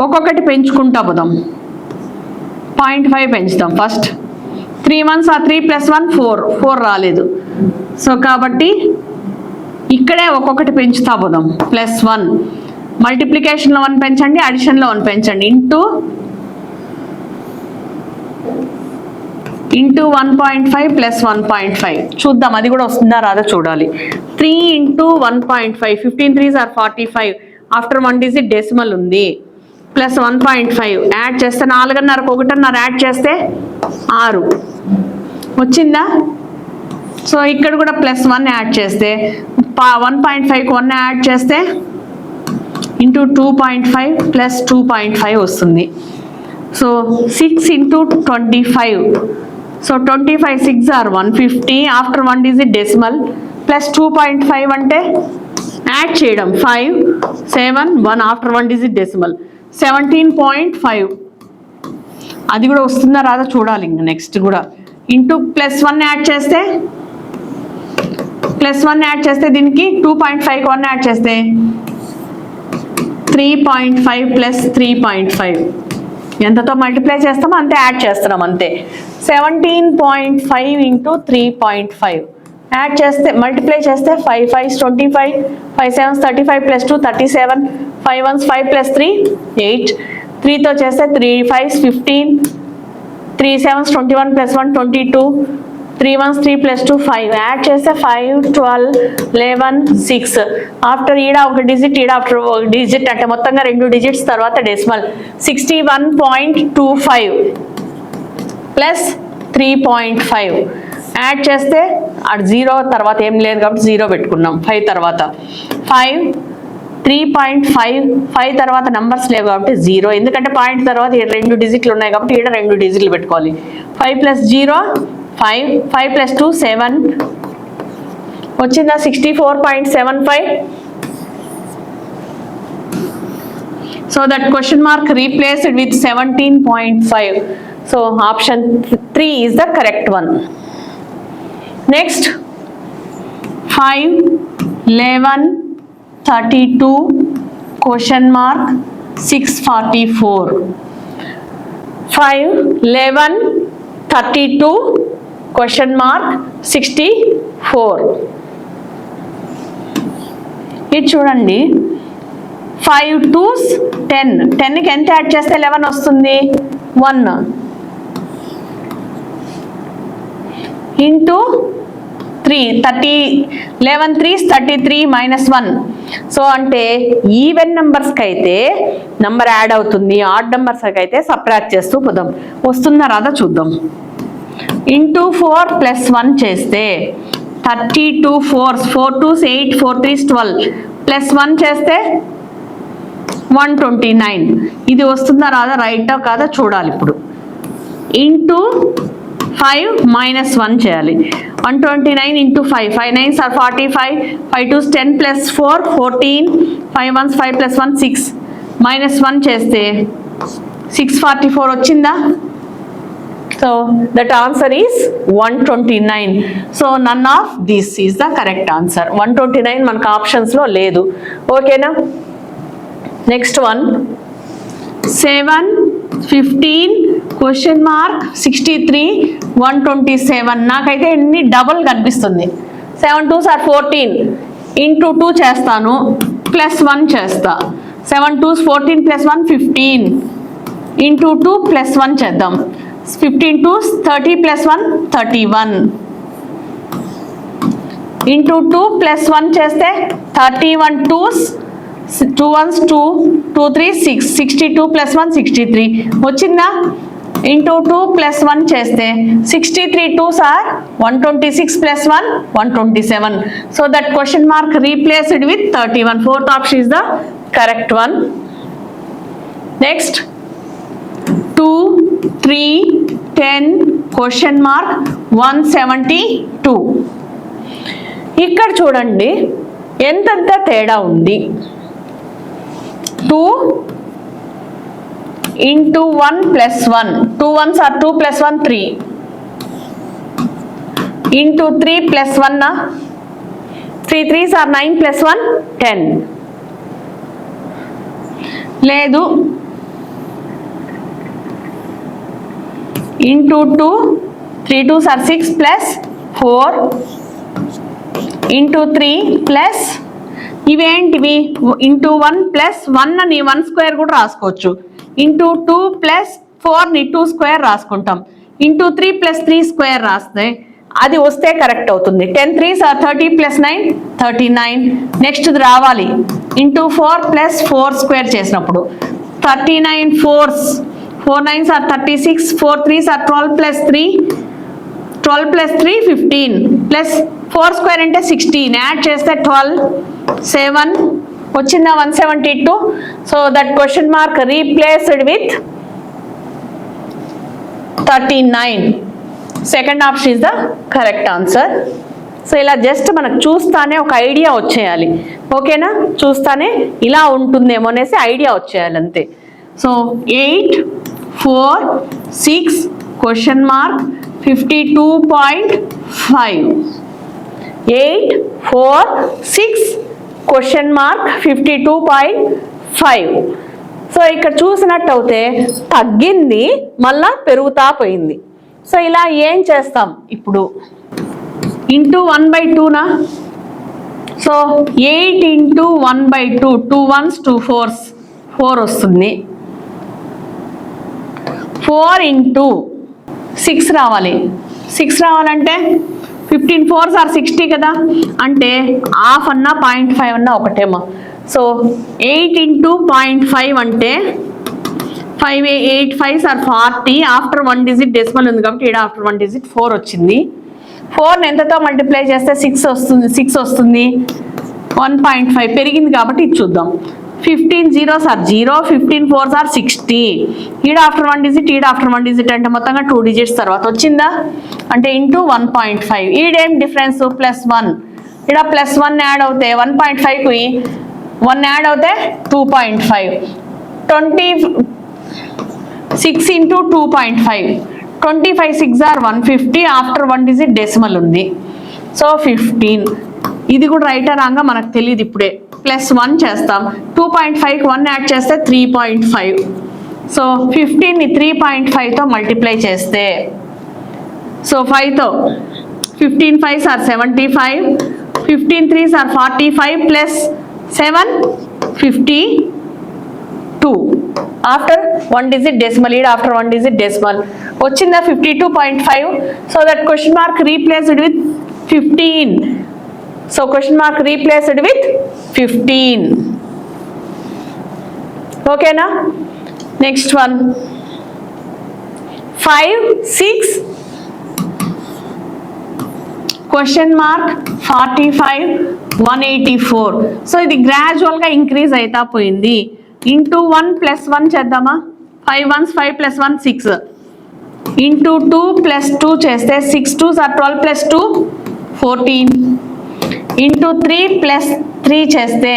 ఒక్కొక్కటి పెంచుకుంటా పోదాం. 0.5 పెంచుదాం ఫస్ట్. 3 1s are 3 + 1 4 రాలేదు. సో కాబట్టి ఇక్కడే ఒక్కొక్కటి పెంచుతా పోదాం. +1 మల్టిప్లికేషన్లో 1 పెంచండి, అడిషన్లో 1 పెంచండి. ఇంటూ 1.5 + 1.5 చూద్దాం అది కూడా వస్తుందా రాదా చూడాలి. 3 × 1.5 15 3s are 45. After 1 digit decimal ఉంది. ప్లస్ 1.5 యాడ్ చేస్తే 4.5కు 1.5 యాడ్ చేస్తే 6 వచ్చిందా? సో ఇక్కడ కూడా +1 యాడ్ చేస్తే 1.5కు 1 యాడ్ చేస్తే ఇంటూ 2.5 + 2.5 వస్తుంది. So 6 × 25. So 25 6 are 150. After 1 digit decimal plus 2.5 అంటే యాడ్ చేయడం 5 7 1 ఆఫ్టర్ 1 డిజిట్ డెసిమల్ 17.5 అది కూడా వస్తుందా రాదా చూడాలి. ఇంకా నెక్స్ట్ కూడా ఇంటూ +1 యాడ్ చేస్తే దీనికి 2.5కి 1 యాడ్ చేస్తే 3.5 + 3.5 ఎంతతో మల్టిప్లై చేస్తామో అంతే యాడ్ చేస్తున్నాం అంతే. 17.5 × 3.5 యాడ్ చేస్తే మల్టిప్లై చేస్తే 5 5s 25 5 7s 35 + 2 37 5 1s 5 + 3 8 3తో చేస్తే 3 5s 15 3 7s 21 + 1 22 3 1s 3 + 2 5 యాడ్ చేస్తే 5 12 11 6 ఆఫ్టర్ ఈడ ఒక డిజిట్ ఈడ ఆఫ్టర్ ఒక డిజిట్ అంటే మొత్తంగా 2 డిజిట్స్ తర్వాత డెసిమల్ 61.25 + 3.5 యాడ్ చేస్తే అటు 0 తర్వాత ఏం లేదు కాబట్టి 0 పెట్టుకున్నాం. 5 తర్వాత 5 3.5 5 తర్వాత నంబర్స్ లేవు కాబట్టి 0 ఎందుకంటే పాయింట్ తర్వాత 2 డిజిట్లు ఉన్నాయి కాబట్టి ఇక్కడ 2 డిజిట్లు పెట్టుకోవాలి. 5 + 0 5 5 + 2 7 వచ్చిందా 64.75. So that question mark replaced with 17.5. So option 3 is the correct one. Next 5 11 32 question mark 644 5 11 32 question mark 64. ఇది చూడండి 5 2s 10 10కి ఎంత యాడ్ చేస్తే 11 వస్తుంది 1 ఇంటూ 3 11 3s 33 -1. సో అంటే ఈవెన్ నెంబర్స్కి అయితే నంబర్ యాడ్ అవుతుంది, ఆడ్ నెంబర్స్కి అయితే సబ్ట్రాక్ట్ చేస్తూ పోదాం. వస్తుందా రాదా చూద్దాం. ఇంటూ 4 + 1 చేస్తే 32 4s 4 2s 8 4 3s 12 +1 చేస్తే 129. ఇది వస్తుందా రాదా రైటా కాదా చూడాలి. ఇప్పుడు ఇంటూ 5 -1 చేయాలి. 129 × 5 5 9s are 45 5 2s 10 + 4 14 5 1s 5 + 1 6 -1 చేస్తే 644 వచ్చిందా? So that answer is 129. So none of this is the correct answer. 129 మనకు ఆప్షన్స్లో లేదు. ఓకేనా? Next one 7 15 question mark 63 127. నాకైతే ఎన్ని డబుల్ కనిపిస్తుంది. 7 2s are 14 ఇంటూ 2 చేస్తాను +1 చేస్తా. 7 2s 14 + 1 15 ఇంటూ 2 +1 చేద్దాం. 15 2s 30 + 1 31 ఇంటూ 2 +1 చేస్తే 31 2s 2 1s 2 2 3 6 62 + 1 63 వచ్చిందా? ఇంటూ 2 + 1 చేస్తే 63 2s are 126 + 1 127. So that question mark replaced with 31. Fourth option is the correct one. Next 2 3 10 question mark 172. ఇక్కడ చూడండి ఎంతంత తేడా ఉంది. 2 into 1 plus 1. 2 ones are 2 plus 1, 3. Into 3 plus 1 na? 3 3s are 9 plus 1, 10. లేదు into 2, 3 2s are 6 plus 4 into 3 plus ఇవేంటివి into 1 plus 1 అని 1 square కూడా రాసుకోవచ్చు. Into 2 plus 4ని 2 square రాసుకుంటాం. Into 3 plus 3 square రాస్తే అది వస్తే కరెక్ట్ అవుతుంది. 10 3s are 30 plus 9, 39. నెక్స్ట్ రావాలి ఇంటూ 4 ప్లస్ 4 స్క్వేర్ చేసినప్పుడు 39 4s, 4 9s are 36, 4 3s are 12 plus 3, 12 plus 3 15 plus 4 square అంటే 16, యాడ్ చేస్తే 12 7 వచ్చిందా 172. So that question mark replaced with 39. Second option is the correct answer. So ఇలా just మనకు చూస్తానే ఒక idea వచ్చేయాలి. ఓకేనా, చూస్తానే ఇలా ఉంటుందేమో అనేసి ఐడియా వచ్చేయాలి అంతే. So 8 4 6 question mark 52.5. 8 4 6 question mark 52.5. So ఇక్కడ చూసినట్టు అయితే తగ్గింది మళ్ళా పెరుగుతా పోయింది. సో ఇలా ఏం చేస్తాం ఇప్పుడు into 1/2నా. So 8 into 1/2, 2 1s 2 4s 4 వస్తుంది. 4 into 6 రావాలి. 6 రావాలంటే 15 4s are 60 కదా, అంటే హాఫ్ అన్నా 0.5 అన్నా ఒకటేమో. సో 8 into 0.5 అంటే 5 8 5s are 40. After 1 digit decimal ఉంది కాబట్టి ఇక్కడ ఆఫ్టర్ 1 డిజిట్ 4 వచ్చింది. 4ని ఎంతతో మల్టిప్లై చేస్తే 6 వస్తుంది. 6 వస్తుంది. 1.5 పెరిగింది కాబట్టి ఇది చూద్దాం. 15 0s are 0, 15 4s are 60. ఈడ ఆఫ్టర్ 1 డిజిట్ ఈడ ఆఫ్టర్ 1 డిజిట్ అంటే మొత్తంగా 2 డిజిట్స్ తర్వాత వచ్చిందా అంటే ఇంటూ 1.5. ఈడేం డిఫరెన్స్ +1. ఈడ +1 యాడ్ అవుతే 1.5కి 1 యాడ్ అవుతే 2.5. 26 into 2.5. 25 6s are 150. After 1 digit decimal ఉంది. సో 15. ఇది కూడా రైట్ రాంగా మనకు తెలియదు ఇప్పుడే. +1 చేస్తాం. 2.5కి 1 యాడ్ చేస్తే 3.5. సో 15ని 3.5తో మల్టిప్లై చేస్తే so 5తో 15 5s are 75, 15 3s are 45 plus 7 52. After 1 digit decimal ఈడ ఆఫ్టర్ 1 డిజిట్ డెసిమల్ వచ్చిందా 52.5. So that question mark replaced with 15. So question mark replaced with 15. ఓకేనా, next one 5 6 question mark 45 184. So ఇది గ్రాడ్యువల్గా increase అవుతా పోయింది. Into 1 + 1 చేద్దామా. 5 1s 5 + 1 6. Into 2 + 2 చేస్తే 6 2s are 12 plus 2 14. Into 3 + 3 చేస్తే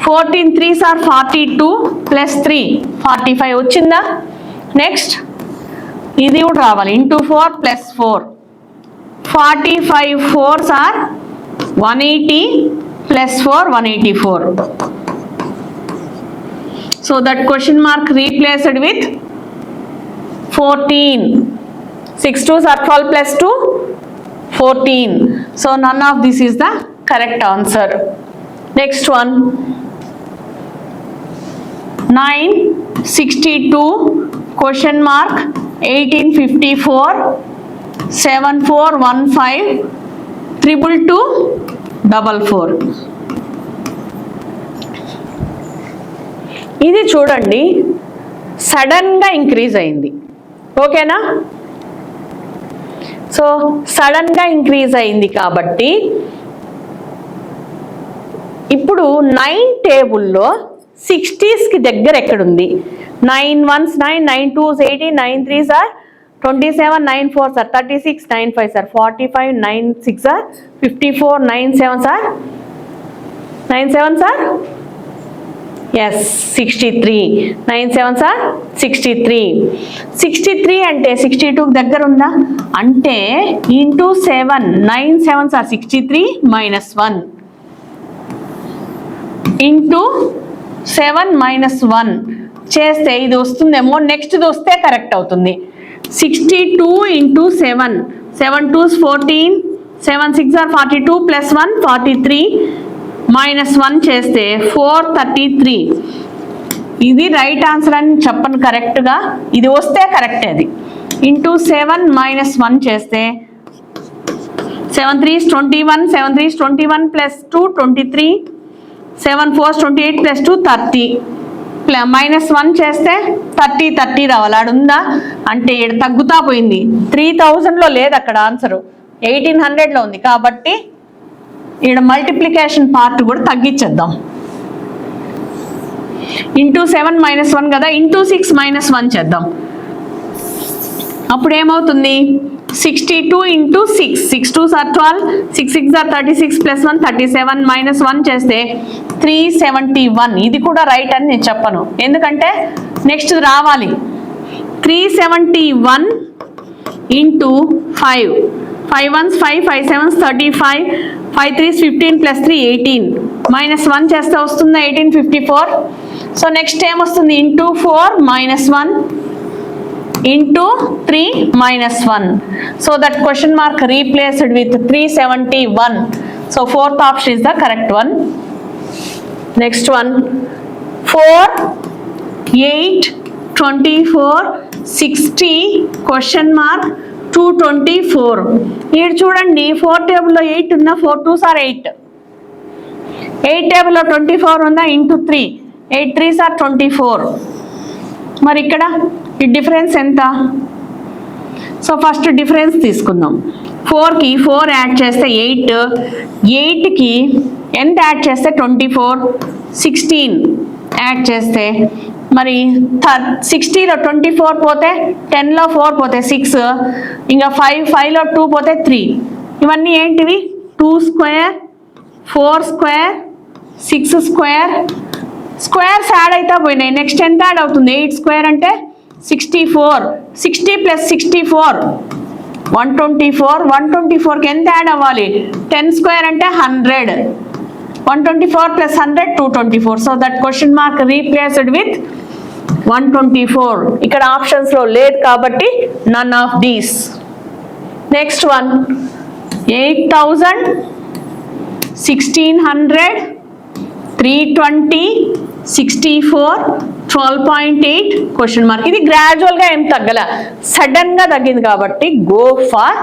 14 3s are 42 plus 3 45 వచ్చిందా. నెక్స్ట్ ఇది కూడా రావాలి. Into 4 + 4 45 4s are 180 plus 4 184. So that question mark replaced with 14. 6 2s are 12 plus 2 14. So none of this is the correct answer. Next one 962 question mark 1854 7415 222 44. ఇది చూడండి సడన్గా increase అయింది. ఓకేనా, సో సడన్గా ఇంక్రీజ్ అయింది కాబట్టి ఇప్పుడు 9 టేబుల్లో 60స్కి దగ్గర ఎక్కడుంది. 9 1s 9, 9 2s 18, 9 3s are 27, 9 4s are 36, 9 5s are 45, 9 6s are 54, 9 7s are yes 63. 9 7s are 63. 63 అంటే 62 దగ్గర ఉందా అంటే into 7 9 7s are 63 minus 1 into 7 minus 1 చేస్తే ఇది వస్తుందేమో నెక్స్ట్ ఇది వస్తే కరెక్ట్ అవుతుంది 62 into 7 7 2s 14 7 6 are 42 plus 1 43 minus 1 చేస్తే 433 ఇది రైట్ ఆన్సర్ అని చెప్పను కరెక్ట్గా ఇది వస్తే కరెక్ట్ అది ఇంటూ 7 minus 1 చేస్తే 7 3s 21 7 3s 21 plus 2 23 7 4s 28 plus 2 30 minus 1 చేస్తే 30 రావాలి ఆడుందా అంటే ఇక్కడ తగ్గుతా పోయింది 3000లో లేదు అక్కడ ఆన్సరు 1800లో ఉంది కాబట్టి ఇక్కడ మల్టిప్లికేషన్ పార్ట్ కూడా తగ్గించేద్దాం ఇంటూ 7 minus 1 కదా ఇంటూ 6 minus 1 చేద్దాం అప్పుడు ఏమవుతుంది 62 into 6 6 2s are 12 6 6 are 36 plus 1 37 minus 1 చేస్తే 371 ఇది కూడా రైట్ అని నేను చెప్పను ఎందుకంటే నెక్స్ట్ రావాలి 371 into 5 5 1s 5 5 7s 35 5 3s 15 plus 3 18 minus 1 చేస్తే వస్తుంది 1854 సో నెక్స్ట్ ఏమొస్తుంది into 4 minus 1 into 3 minus 1 so that question mark replaced with 371 so fourth option is the correct one. Next one 4 8 24 60 question mark 224 here చూడండి 4 table లో 8 ఉందా 4 2s are 8 8 table లో 24 ఉందా into 3 8 3s are 24 మరి ఇక్కడ ఈ difference ఎంత సో ఫస్ట్ డిఫరెన్స్ తీసుకుందాం 4కి 4 యాడ్ చేస్తే 8 8కి ఎంత యాడ్ చేస్తే 24 16 యాడ్ చేస్తే మరి 60లో 24 పోతే 10లో 4 పోతే 6 ఇంకా 5లో 2 పోతే 3 ఇవన్నీ ఏంటివి 2 square 4 square 6 square squares add అయితే పోయినాయి నెక్స్ట్ ఎంత యాడ్ అవుతుంది 8 స్క్వేర్ అంటే 64 60 plus 64 124 124కి ఎంత యాడ్ అవ్వాలి 10 స్క్వేర్ అంటే 100 124 plus 100 224 so that question mark replaced with 124 ఇక్కడ ఆప్షన్స్ లో లేదు కాబట్టి none of these. Next one 8000 1600 320 64 12.8 question mark ఇది గ్రాడ్యువల్ గా ఏం తగ్గల సడన్ గా తగ్గింది కాబట్టి గో ఫర్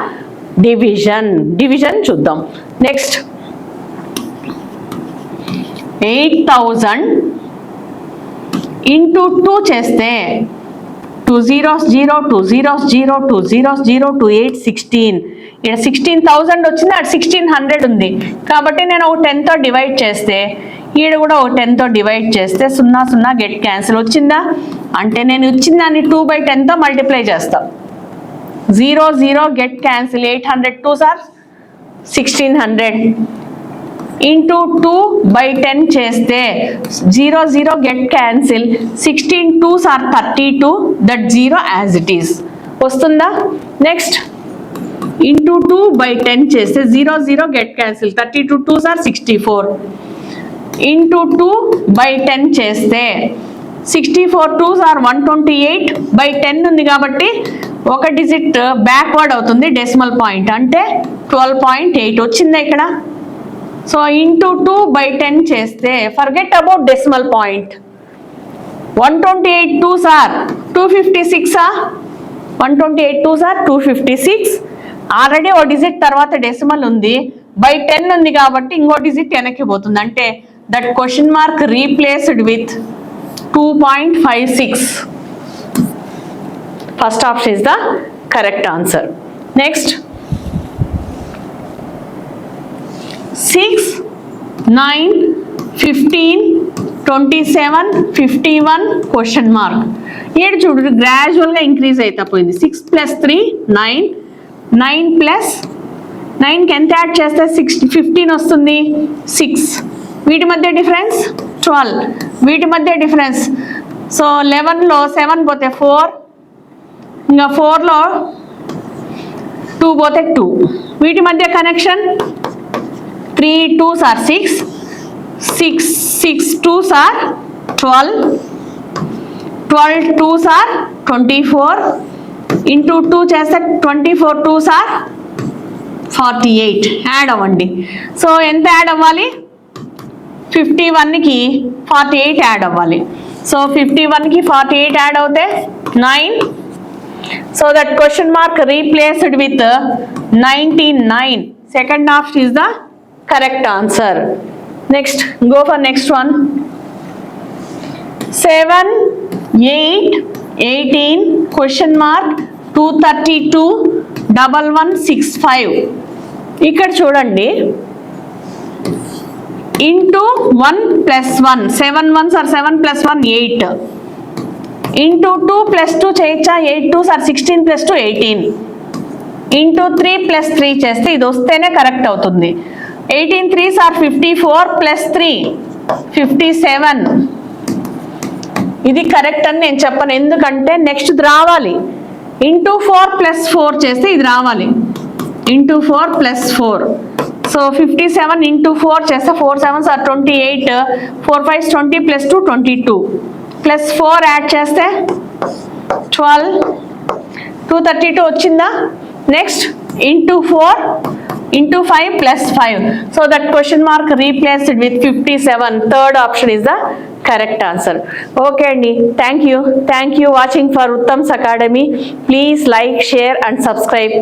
డివిజన్ చూద్దాం నెక్స్ట్ 8000 ఇంటూ 2 చేస్తే 2 zeros 0 2 zeros 0 2 zeros 0 2 8 16 ఇక్కడ 16000 వచ్చింది అక్కడ 1600 ఉంది కాబట్టి నేను ఒక 10 తో డివైడ్ చేస్తే ఈడ కూడా ఒక 10 తో డివైడ్ చేస్తే 0 0 గెట్ క్యాన్సిల్ వచ్చిందా అంటే నేను ఇచ్చిన దాన్ని 2/10 తో మల్టిప్లై చేస్తా 0 0 get cancel 800 2s are 1600 into 2/10 చేస్తే 0 0 get cancel 16 2s are 32 that 0 as it is వస్తుందా నెక్స్ట్ ఇంటూ 2/10 చేస్తే 0 0 get cancel 32 2s are 64 into 2/10 చేస్తే 64 2s are 128/10 ఉంది కాబట్టి ఒక డిజిట్ బ్యాక్వర్డ్ అవుతుంది డెసిమల్ పాయింట్ అంటే 12.8 వచ్చిందా ఇక్కడ సో ఇంటూ 2/10 చేస్తే forget about decimal point 128 2s are 256 128 2s are 256 already ఓ డిజిట్ తర్వాత డెసిమల్ ఉంది బై 10 ఉంది కాబట్టి ఇంకో డిజిట్ వెనక్కి పోతుంది అంటే that question mark replaced with 2.56 first option is the correct answer next 6 9 15 27 51 question mark ఏడు చూడు గ్రాడ్యువల్గా ఇంక్రీజ్ అయితే పోయింది 6 + 3 9 9 ప్లస్ 9కి ఎంత యాడ్ చేస్తే 15 వస్తుంది 6 వీటి మధ్య డిఫరెన్స్ 12 వీటి మధ్య డిఫరెన్స్. సో 11లో 7 పోతే 4, ఇంకా 4లో 2 పోతే 2. వీటి మధ్య connection 3 2s are 6, 6 2s are 12, 12 2s are 24, into 2 చేస్తే 24 2s are 48. యాడ్ అవ్వండి. సో ఎంత యాడ్ అవ్వాలి? 51కి 48 యాడ్ అవ్వాలి. సో 51కి 48 యాడ్ అవుతే 9. So that question mark replaced with 99. Second option is the correct answer. Next go for next one. 7 8 18 question mark 232 1165. ఇక్కడ చూడండి, into 1 + 1, 7 1s are 7 + 1 8, into 2 + 2 చేయొచ్చా? 8 2s are 16 + 2 18, into 3 + 3 చేస్తే ఇది వస్తేనే కరెక్ట్ అవుతుంది. 18 3s are 54 + 3 57. ఇది correct అని నేను చెప్పను, ఎందుకంటే నెక్స్ట్ రావాలి. ఇంటూ 4 + 4 చేస్తే ఇది రావాలి. ఇంటూ 4 + 4. సో 57 ఇంటూ 4 చేస్తే 4 7s are 28, 4 5s 20 + 2 22, plus 4 add చేస్తే 12, 232 వచ్చిందా? Next into 4 into 5 + 5. So that question mark replaced with 57. Third option is the correct answer. Okay అండి, thank you watching for Uttam's academy. Please like, share and subscribe.